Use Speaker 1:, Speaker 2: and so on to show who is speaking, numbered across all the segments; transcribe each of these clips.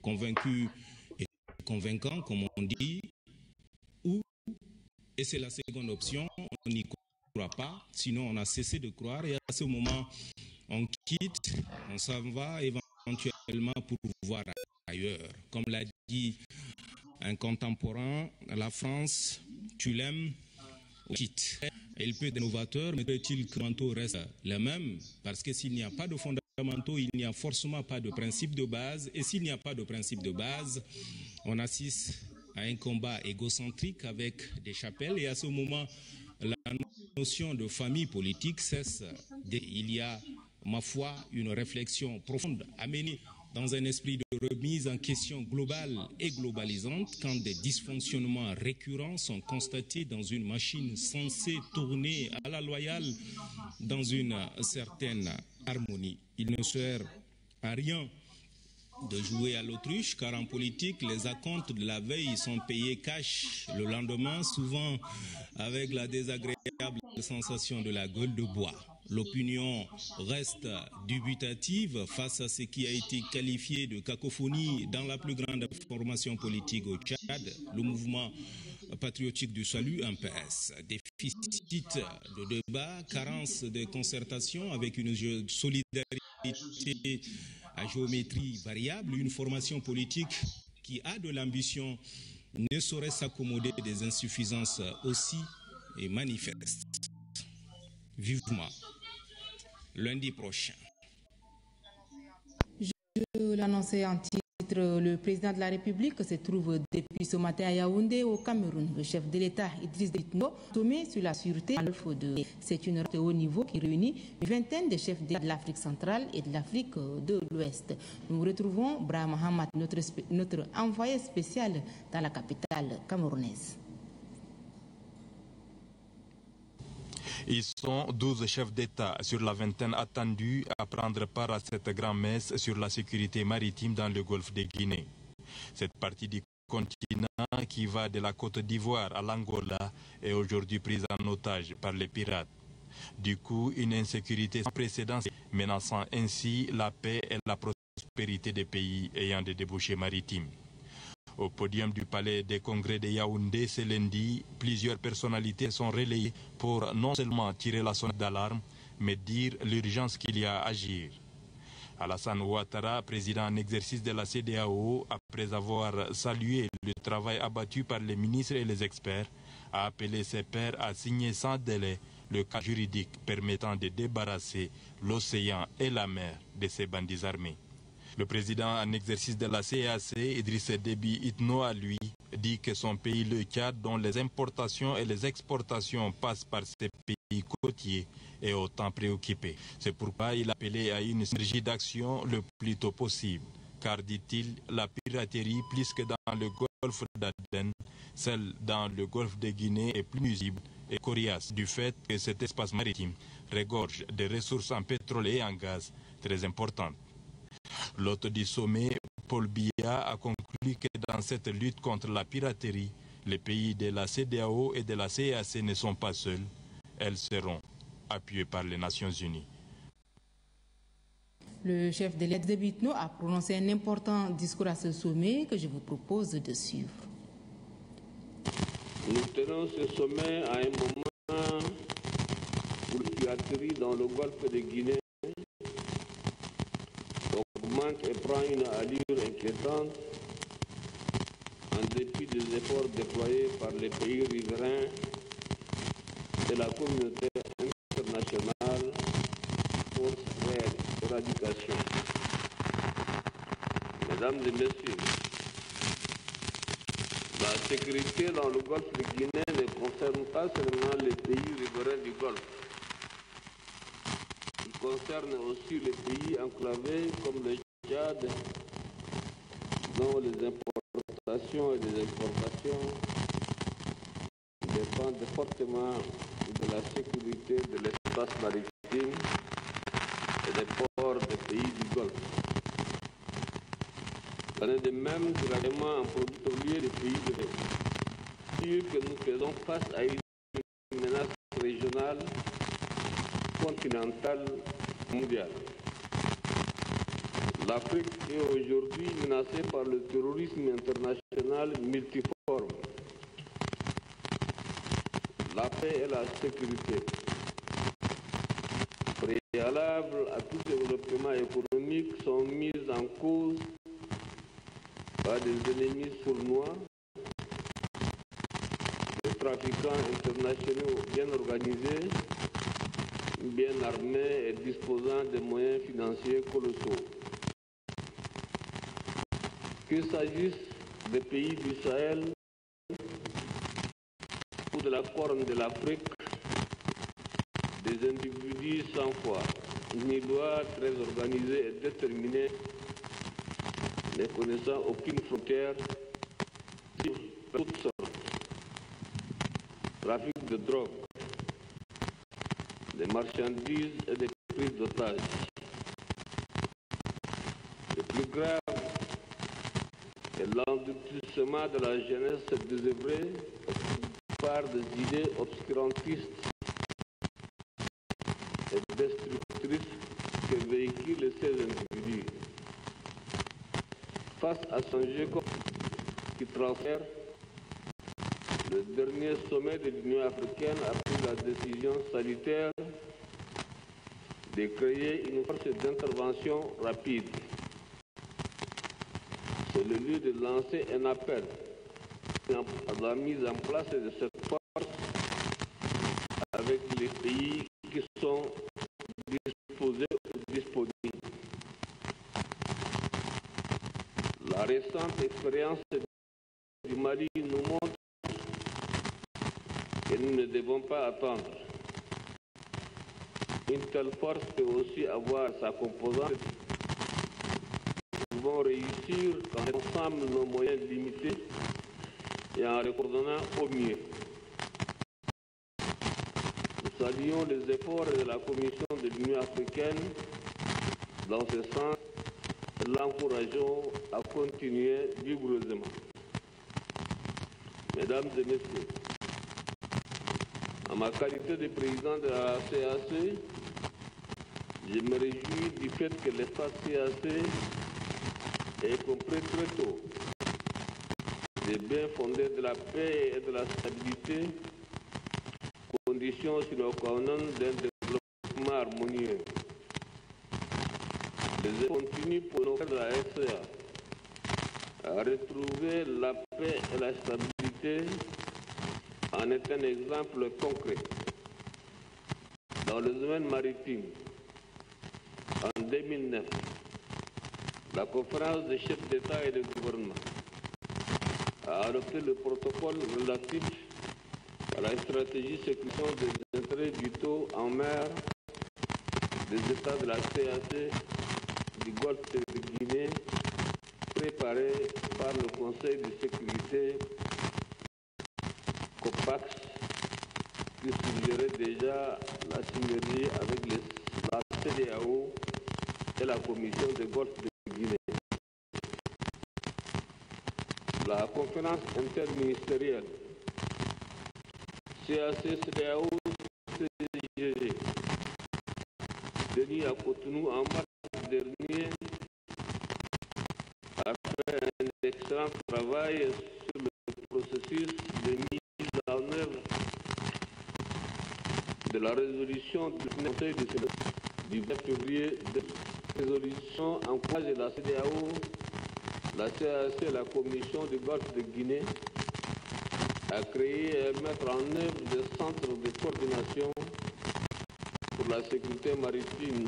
Speaker 1: convaincu et convaincant, comme on dit, ou, et c'est la seconde option, on n'y croit pas, sinon on a cessé de croire, et à ce moment, on quitte, on s'en va éventuellement pour voir ailleurs. Comme l'a dit un contemporain, la France, tu l'aimes, quitte. Il peut être novateur, mais peut-il que les fondamentaux restent les mêmes? Parce que s'il n'y a pas de fondamentaux, il n'y a forcément pas de principe de base. Et s'il n'y a pas de principe de base, on assiste à un combat égocentrique avec des chapelles. Et à ce moment, la notion de famille politique cesse. Il y a, ma foi, une réflexion profonde à mener dans un esprit de remise en question globale et globalisante quand des dysfonctionnements récurrents sont constatés dans une machine censée tourner à la loyale dans une certaine harmonie. Il ne sert à rien de jouer à l'autruche, car en politique, les acomptes de la veille sont payés cash le lendemain, souvent avec la désagréable sensation de la gueule de bois. L'opinion reste dubitative face à ce qui a été qualifié de cacophonie dans la plus grande formation politique au Tchad, le mouvement patriotique du salut, MPS. Déficit de débat, carence de concertation avec une solidarité à géométrie variable, une formation politique qui a de l'ambition ne saurait s'accommoder des insuffisances aussi manifestes. Vivement, lundi prochain.
Speaker 2: Je l'annonçais en titre, le président de la République se trouve depuis ce matin à Yaoundé, au Cameroun. Le chef de l'État, Idriss Déby Itno, sommet sur la sûreté. C'est une réunion de haut niveau qui réunit une vingtaine de chefs d'État de l'Afrique centrale et de l'Afrique de l'Ouest. Nous retrouvons Brahim Mohamed, notre envoyé spécial dans la capitale camerounaise.
Speaker 3: Ils sont 12 chefs d'État sur la vingtaine attendus à prendre part à cette grand-messe sur la sécurité maritime dans le golfe de Guinée. Cette partie du continent qui va de la Côte d'Ivoire à l'Angola est aujourd'hui prise en otage par les pirates. Du coup, une insécurité sans précédent menaçant ainsi la paix et la prospérité des pays ayant des débouchés maritimes. Au podium du palais des congrès de Yaoundé ce lundi, plusieurs personnalités sont relayées pour non seulement tirer la sonnette d'alarme, mais dire l'urgence qu'il y a à agir. Alassane Ouattara, président en exercice de la CEDEAO, après avoir salué le travail abattu par les ministres et les experts, a appelé ses pairs à signer sans délai le cadre juridique permettant de débarrasser l'océan et la mer de ces bandits armés. Le président en exercice de la CEAC, Idriss Déby Itno, a lui dit que son pays, le Tchad, dont les importations et les exportations passent par ces pays côtiers, est autant préoccupé. C'est pourquoi il a appelé à une synergie d'action le plus tôt possible. Car, dit-il, la piraterie, plus que dans le golfe d'Aden, celle dans le golfe de Guinée est plus nuisible et coriace du fait que cet espace maritime regorge de ressources en pétrole et en gaz très importantes. L'hôte du sommet, Paul Biya, a conclu que dans cette lutte contre la piraterie, les pays de la CEDEAO et de la CEAC ne sont pas seuls. Elles seront appuyées par les Nations Unies.
Speaker 2: Le chef de l'État Déby Itno a prononcé un important discours à ce sommet que je vous propose de suivre.
Speaker 4: Nous tenons ce sommet à un moment où la piraterie dans le golfe de Guinée augmente et prend une allure inquiétante en dépit des efforts déployés par les pays riverains et la communauté internationale pour cette éradication. Mesdames et messieurs, la sécurité dans le golfe de Guinée ne concerne pas seulement les pays riverains du golfe. Il concerne aussi les pays enclavés comme le Tchad, dont les importations et les exportations dépendent fortement de la sécurité de l'espace maritime et des ports des pays du Golfe. Il en est de même du ravitaillement en produits pétroliers des pays de l'Est. Que nous faisons face à une menace régionale, continentale, mondiale. L'Afrique est aujourd'hui menacée par le terrorisme international multiforme. La paix et la sécurité, préalables à tout développement économique, sont mises en cause par des ennemis sournois, des trafiquants internationaux bien organisés, bien armés et disposant de moyens financiers colossaux. Qu'il s'agisse des pays du Sahel ou de la Corne de l'Afrique, des individus sans foi, ni loi, très organisés et déterminés, ne connaissant aucune frontière, sur toutes sortes. Trafic de drogue, des marchandises et des prises d'otages. Le plus grave est l'endurcissement de la jeunesse désœuvrée par des idées obscurantistes et destructrices que véhiculent ces individus. Face à son jeu qui transfère, le dernier sommet de l'Union africaine a pris la décision sanitaire de créer une force d'intervention rapide. C'est le lieu de lancer un appel à la mise en place de cette force avec les pays qui sont disposés ou disponibles. La récente expérience du Mali nous montre que nous ne devons pas attendre. Une telle force peut aussi avoir sa composante. Nous pouvons réussir quand ensemble nos moyens limités et en les coordonnant au mieux. Nous saluons les efforts de la Commission de l'Union africaine dans ce sens et l'encourageons à continuer vigoureusement. Mesdames et Messieurs, en ma qualité de président de la CAC, je me réjouis du fait que l'espace CAC ait compris très tôt les biens fondés de la paix et de la stabilité, conditions sine qua non d'un développement harmonieux. Les efforts continuent pour nos frères de la SCA à retrouver la paix et la stabilité en est un exemple concret. Dans le domaine maritime, en 2009, la conférence des chefs d'État et de gouvernement a adopté le protocole relatif à la stratégie sécuritaire des intérêts vitaux en mer des États de la CAC du Golfe de Guinée, préparé par le Conseil de sécurité COPAX, qui suggérait déjà la synergie avec la CEDEAO et la Commission du Golfe de Guinée. La conférence interministérielle CAC-CEDEAO-CGG tenue à Cotonou en mars dernier a fait un excellent travail sur le processus de mise en œuvre de la résolution du Conseil de sécurité du 20 février. La résolution encourage la CEDEAO, la CAC et la Commission du Golfe de Guinée à créer et mettre en œuvre des centres de coordination pour la sécurité maritime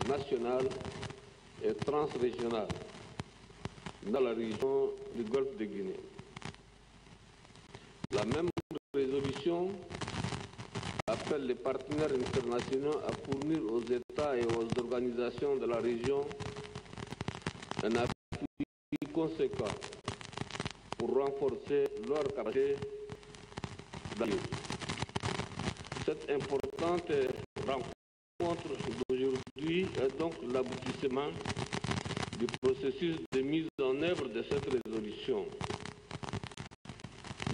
Speaker 4: nationale et transrégionale dans la région du Golfe de Guinée. La même résolution appelle les partenaires internationaux à fournir aux États et aux organisations de la région un appui conséquent pour renforcer leur capacité d'agir. Cette importante rencontre d'aujourd'hui est donc l'aboutissement du processus de mise en œuvre de cette résolution.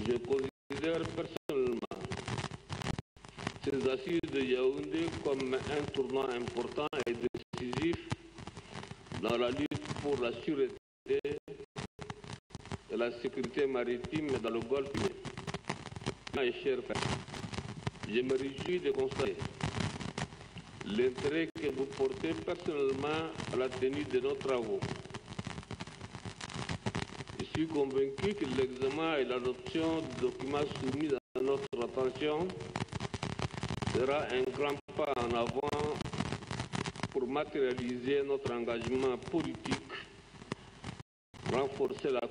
Speaker 4: Je considère personnellement ces assises de Yaoundé comme un tournant important et décisif dans la lutte pour la sûreté et la sécurité maritime dans le Golfe. Mes chers frères, je me réjouis de constater l'intérêt que vous portez personnellement à la tenue de nos travaux. Je suis convaincu que l'examen et l'adoption du document soumis à notre attention sera un grand pas en avant pour matérialiser notre engagement politique, renforcer la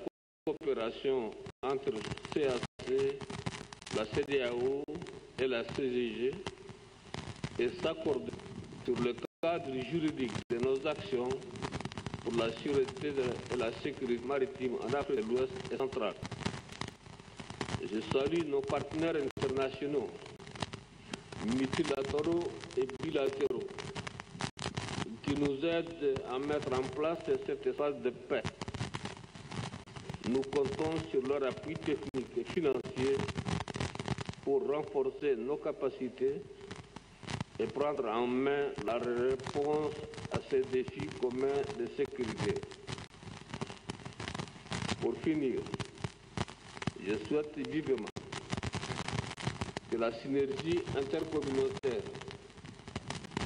Speaker 4: coopération entre CAC, la CEDEAO et la CGG et s'accorder sur le cadre juridique de nos actions pour la sûreté et la sécurité maritime en Afrique de l'Ouest et centrale. Je salue nos partenaires internationaux, multilatéraux et bilatéraux, qui nous aident à mettre en place cet espace de paix. Nous comptons sur leur appui technique et financier pour renforcer nos capacités et prendre en main la réponse à ces défis communs de sécurité. Pour finir, je souhaite vivement que la synergie intercommunautaire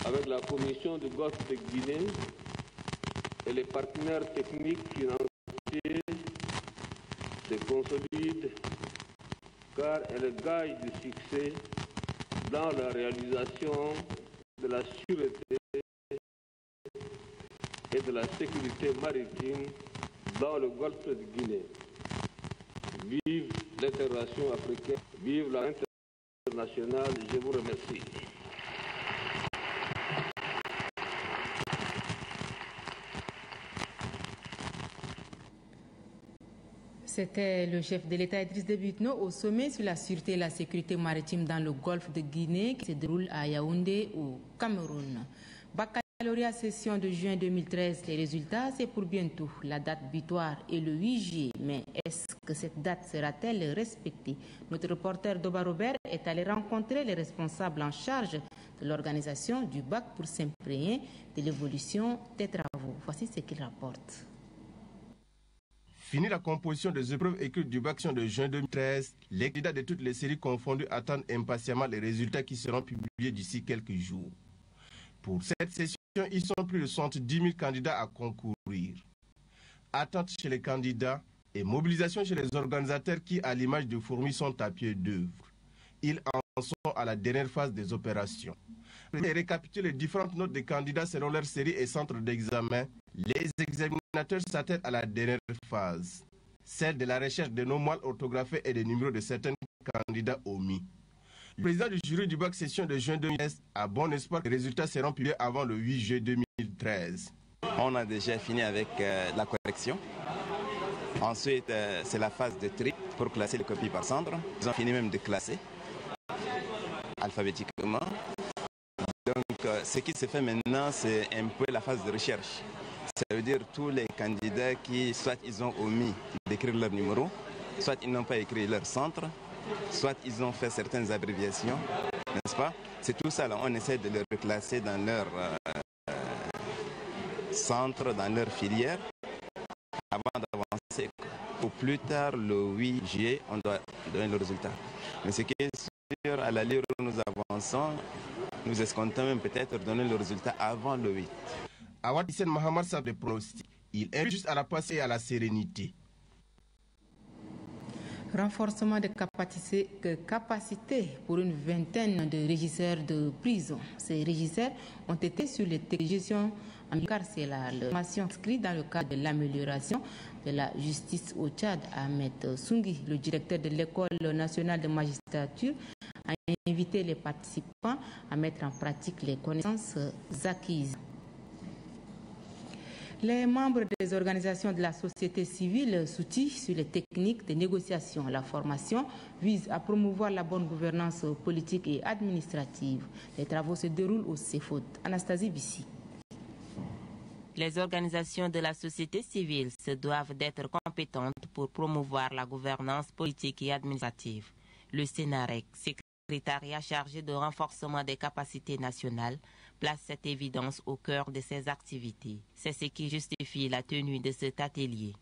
Speaker 4: avec la Commission du Golfe de Guinée et les partenaires techniques financiers se consolide car elle gagne du succès dans la réalisation de la sûreté et de la sécurité maritime dans le Golfe de Guinée. Vive l'intégration africaine, vive l'internationale, je vous remercie.
Speaker 2: C'était le chef de l'État Idriss Déby Itno au sommet sur la sûreté et la sécurité maritime dans le Golfe de Guinée qui se déroule à Yaoundé au Cameroun. Baccalauréat session de juin 2013, les résultats c'est pour bientôt. La date butoir est le 8 juillet, mais est-ce que cette date sera-t-elle respectée? Notre reporter Doba Robert est allé rencontrer les responsables en charge de l'organisation du bac pour s'imprégner de l'évolution des travaux. Voici ce qu'il rapporte.
Speaker 5: Fini la composition des épreuves écrites du bac de juin 2013, les candidats de toutes les séries confondues attendent impatiemment les résultats qui seront publiés d'ici quelques jours. Pour cette session, ils sont plus de 70 000 candidats à concourir. Attente chez les candidats et mobilisation chez les organisateurs qui, à l'image de fourmis, sont à pied d'œuvre. Ils en sont à la dernière phase des opérations. Pour récapituler les différentes notes des candidats selon leur série et centre d'examen, les examinateurs s'attellent à la dernière phase, celle de la recherche des noms mal orthographiés et des numéros de certains candidats omis. Le président du jury du bac session de juin 2013 a bon espoir que les résultats seront publiés avant le 8 juillet 2013.
Speaker 6: On a déjà fini avec la correction. Ensuite, c'est la phase de tri pour classer les copies par centre. Ils ont fini même de classer alphabétiquement. Donc, ce qui se fait maintenant, c'est un peu la phase de recherche. Ça veut dire tous les candidats qui, soit ils ont omis d'écrire leur numéro, soit ils n'ont pas écrit leur centre, soit ils ont fait certaines abréviations, n'est-ce pas? C'est tout ça, là, on essaie de les reclasser dans leur centre, dans leur filière, avant d'avancer. Au plus tard, le 8 juillet, on doit donner le résultat. Mais ce qui est sûr, à l'allure où nous avançons, nous escomptons même peut-être donner le résultat avant le 8.
Speaker 5: Awad Hissène Mahamad savent des pronostics. Il est juste à la paix et à la sérénité.
Speaker 2: Renforcement de capacité pour une vingtaine de régisseurs de prison. Ces régisseurs ont été sur les gestion en carcérale. Formation inscrite dans le cadre de l'amélioration de la justice au Tchad. Ahmed Soungui, le directeur de l'École nationale de magistrature, a invité les participants à mettre en pratique les connaissances acquises. Les membres des organisations de la société civile s'outillent sur les techniques de négociation. La formation vise à promouvoir la bonne gouvernance politique et administrative. Les travaux se déroulent au CEFOT. Anastasie Bissi.
Speaker 7: Les organisations de la société civile se doivent d'être compétentes pour promouvoir la gouvernance politique et administrative. Le Sénarec, secrétariat chargé de renforcement des capacités nationales, place cette évidence au cœur de ses activités. C'est ce qui justifie la tenue de cet atelier.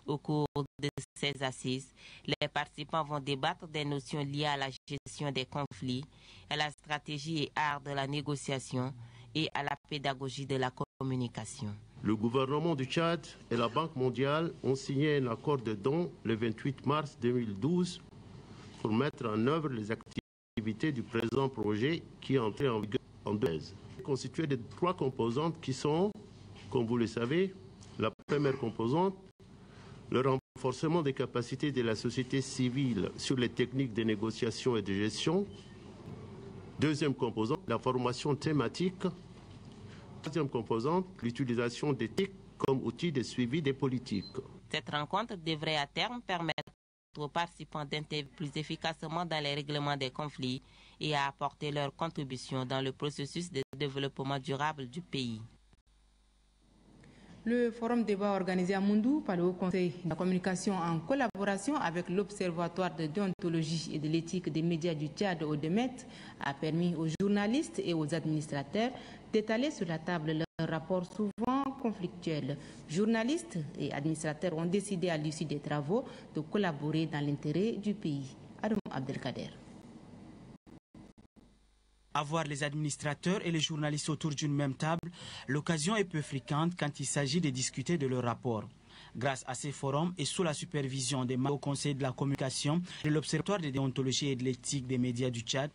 Speaker 7: Au cours de ces assises, les participants vont débattre des notions liées à la gestion des conflits, à la stratégie et art de la négociation et à la pédagogie de la communication.
Speaker 8: Le gouvernement du Tchad et la Banque mondiale ont signé un accord de dons le 28 mars 2012 pour mettre en œuvre les activités du présent projet qui est entré en vigueur en 2016. Constitué de 3 composantes qui sont, comme vous le savez, la première composante, le renforcement des capacités de la société civile sur les techniques de négociation et de gestion. Deuxième composante, la formation thématique. Troisième composante, l'utilisation d'éthique comme outil de suivi des politiques.
Speaker 7: Cette rencontre devrait à terme permettre aux participants d'intervenir plus efficacement dans les règlements des conflits et à apporter leur contribution dans le processus de développement durable du pays.
Speaker 2: Le forum débat organisé à Moundou par le Haut Conseil de la communication en collaboration avec l'Observatoire de déontologie et de l'éthique des médias du Tchad au DEMET a permis aux journalistes et aux administrateurs d'étaler sur la table leurs rapports souvent conflictuels. Journalistes et administrateurs ont décidé à l'issue des travaux de collaborer dans l'intérêt du pays. Adam Abdelkader.
Speaker 9: Avoir les administrateurs et les journalistes autour d'une même table, l'occasion est peu fréquente quand il s'agit de discuter de leurs rapports. Grâce à ces forums et sous la supervision des membres au Conseil de la communication et de l'Observatoire de déontologie et de l'éthique des médias du Tchad,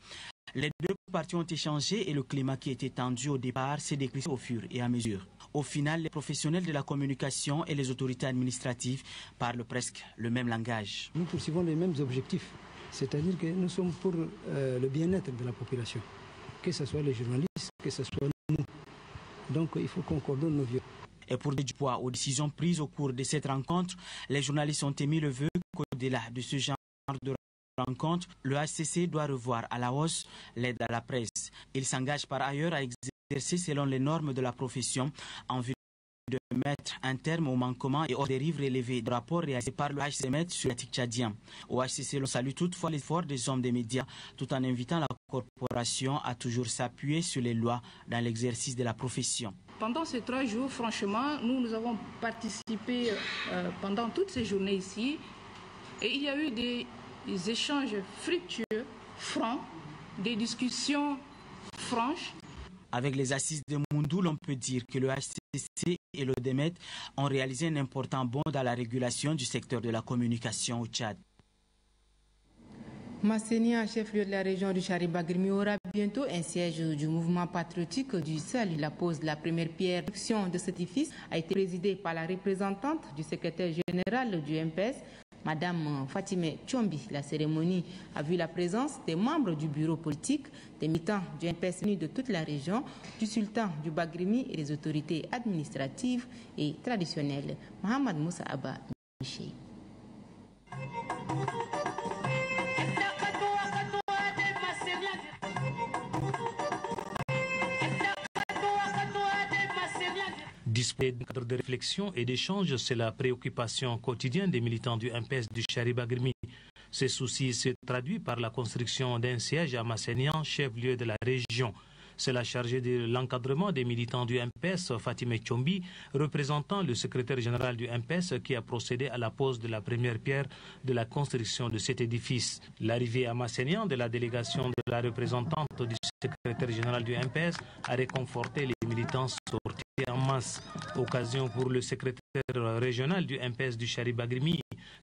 Speaker 9: les deux parties ont échangé et le climat qui était tendu au départ s'est décrispé au fur et à mesure. Au final, les professionnels de la communication et les autorités administratives parlent presque le même langage.
Speaker 10: Nous poursuivons les mêmes objectifs, c'est-à-dire que nous sommes pour le bien-être de la population. Que ce soit les journalistes, que ce soit nous. Donc il faut qu'on coordonne nos vieux.
Speaker 9: Et pour donner du poids aux décisions prises au cours de cette rencontre, les journalistes ont émis le vœu qu'au-delà de ce genre de rencontre, le HCC doit revoir à la hausse l'aide à la presse. Il s'engage par ailleurs à exercer selon les normes de la profession en vue de mettre un terme aux manquements et aux dérives relevées de rapports réalisés par le HCMET sur l'éthique tchadien. Au HCC, l'on salue toutefois l'effort des hommes des médias tout en invitant la corporation à toujours s'appuyer sur les lois dans l'exercice de la profession.
Speaker 11: Pendant ces 3 jours, franchement, nous avons participé pendant toutes ces journées ici et il y a eu des échanges fructueux, francs, des discussions franches.
Speaker 9: Avec les assises de Moundou, l'on peut dire que le HCC et le DEMET ont réalisé un important bond dans la régulation du secteur de la communication au Tchad.
Speaker 2: Massenia, chef-lieu de la région du Charibagrimi, aura bientôt un siège du mouvement patriotique du Salut. La pose de la première pierre de cet édifice a été présidée par la représentante du secrétaire général du MPS, Madame Fatime Tchombi. La cérémonie a vu la présence des membres du bureau politique, des militants du MPS venus de toute la région, du sultan du Bagrimi et des autorités administratives et traditionnelles. Mohamed Moussa Abba Miché.
Speaker 12: Disposer d'un cadre de réflexion et d'échange, c'est la préoccupation quotidienne des militants du MPS du Charibagrimi. Ce souci se traduit par la construction d'un siège à Massenian, chef-lieu de la région. C'est la chargée de l'encadrement des militants du MPS, Fatime Tchombi, représentant le secrétaire général du MPS, qui a procédé à la pose de la première pierre de la construction de cet édifice. L'arrivée à Massenian de la délégation de la représentante du secrétaire général du MPS a réconforté les militants sortis en masse. Occasion pour le secrétaire régional du MPS du Charibagrimi,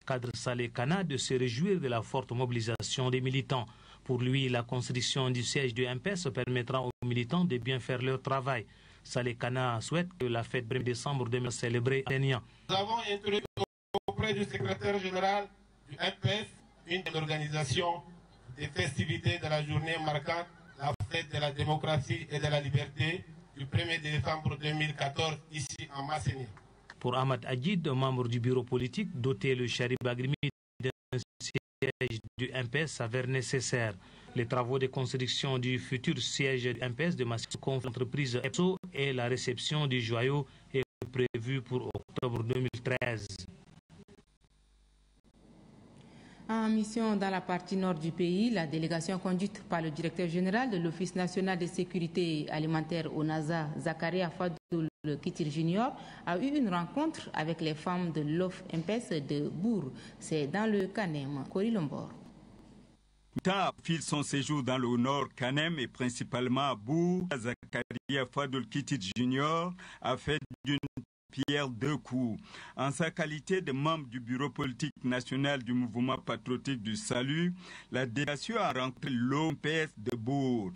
Speaker 12: Kadr Saleh Kana, de se réjouir de la forte mobilisation des militants. Pour lui, la construction du siège du MPS permettra aux militants de bien faire leur travail. Saleh Kana souhaite que la fête 1er décembre 2000 célébrée à Sénia.
Speaker 13: Nous avons introduit auprès du secrétaire général du MPS une organisation des festivités de la journée marquant la fête de la démocratie et de la liberté du 1er décembre 2014 ici en Massenia.
Speaker 12: Pour Ahmad Adjid, membre du bureau politique, doter le Charibagrimi d'un siège du MPS s'avère nécessaire. Les travaux de construction du futur siège du MPS de Massenia contre l'entreprise EPSO et la réception du joyau est prévue pour octobre 2013.
Speaker 2: En mission dans la partie nord du pays, la délégation conduite par le directeur général de l'Office national de sécurité alimentaire au NASA, Zakaria Fadoul Kitir Junior, a eu une rencontre avec les femmes de l'OF-MPS de Bourg. C'est dans le Canem. Cory Lombor.
Speaker 14: Tant fil son séjour dans le nord Canem et principalement à Bourg, Zakaria Fadoul Kitir Junior a fait d'une pierre deux coups. En sa qualité de membre du bureau politique national du mouvement patriotique du salut, la délégation a rencontré l'OMPS de Bourg.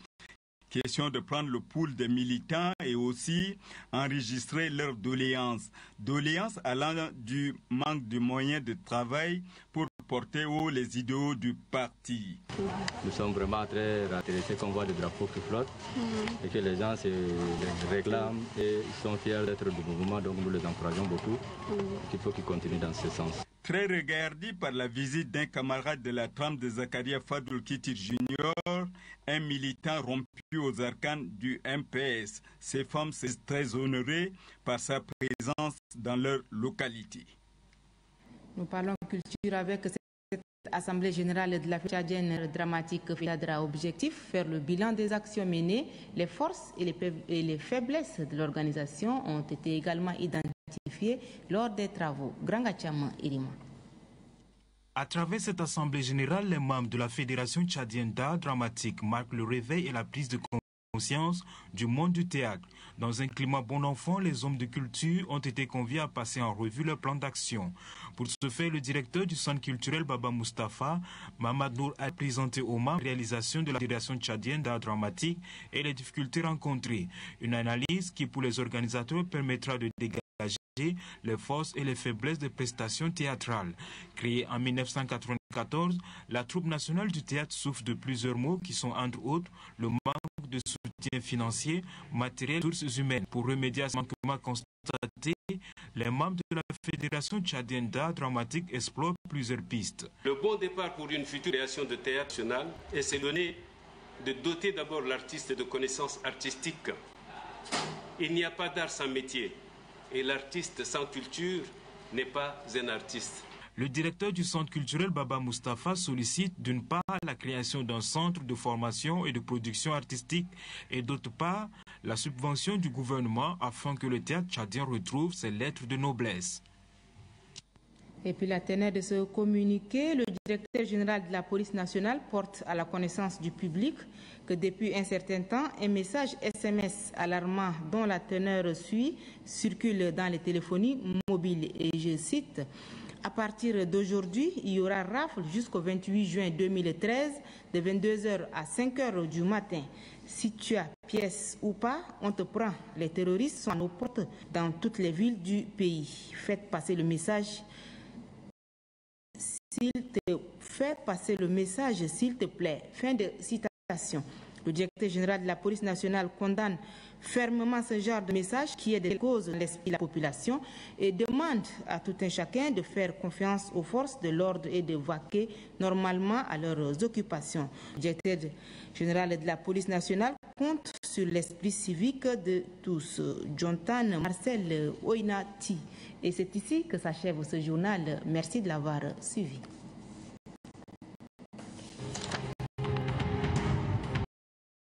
Speaker 14: Question de prendre le pouls des militants et aussi enregistrer leurs doléances. Doléances allant du manque de moyens de travail pour porter haut les idéaux du parti.
Speaker 15: Nous sommes vraiment très intéressés qu'on voit des drapeaux qui flottent et que les gens se réclament et ils sont fiers d'être du mouvement, donc nous les encourageons beaucoup. Il faut qu'ils continuent dans ce sens.
Speaker 14: Très regardé par la visite d'un camarade de la trame de Zakaria Fadoul Kitir Junior, un militant rompu aux arcanes du MPS. Ces femmes sont très honorées par sa présence dans leur localité.
Speaker 2: Nous parlons culture avec cette Assemblée générale de la tchadienne dramatique FIADRA. Objectif, faire le bilan des actions menées. Les forces et les faiblesses de l'organisation ont été également identifiées lors des travaux. Grangachama Irima.
Speaker 16: À travers cette Assemblée générale, les membres de la Fédération tchadienne d'art dramatique marquent le réveil et la prise de conscience du monde du théâtre. Dans un climat bon enfant, les hommes de culture ont été conviés à passer en revue leur plan d'action. Pour ce faire, le directeur du centre culturel Baba Mustafa, Mamad Nour, a présenté aux membres la réalisation de la Fédération tchadienne d'art dramatique et les difficultés rencontrées. Une analyse qui, pour les organisateurs, permettra de dégager les forces et les faiblesses des prestations théâtrales. Créée en 1994, la troupe nationale du théâtre souffre de plusieurs maux qui sont entre autres le manque de soutien financier, matériel et ressources humaines. Pour remédier à ce manquement constaté, les membres de la Fédération tchadienne d'art dramatique explorent plusieurs pistes.
Speaker 17: Le bon départ pour une future création de théâtre national est se donner de doter d'abord l'artiste de connaissances artistiques. Il n'y a pas d'art sans métier. Et l'artiste sans culture n'est pas un artiste.
Speaker 16: Le directeur du centre culturel Baba Mustafa sollicite d'une part la création d'un centre de formation et de production artistique et d'autre part la subvention du gouvernement afin que le théâtre tchadien retrouve ses lettres de noblesse.
Speaker 2: Et puis la teneur de ce communiqué, le directeur général de la police nationale porte à la connaissance du public que depuis un certain temps, un message SMS alarmant dont la teneur suit circule dans les téléphonies mobiles. Et je cite, « À partir d'aujourd'hui, il y aura rafle jusqu'au 28 juin 2013 de 22h à 5h du matin. Si tu as pièce ou pas, on te prend. Les terroristes sont à nos portes dans toutes les villes du pays. Faites passer le message. S'il te fait passer le message, s'il te plaît. » Fin de citation. Le directeur général de la police nationale condamne fermement ce genre de message qui est de cause de l'esprit de la population et demande à tout un chacun de faire confiance aux forces de l'ordre et de vaquer normalement à leurs occupations. Le directeur général de la police nationale compte sur l'esprit civique de tous. Jonathan Marcel Oinati. Et c'est ici que s'achève ce journal. Merci de l'avoir suivi.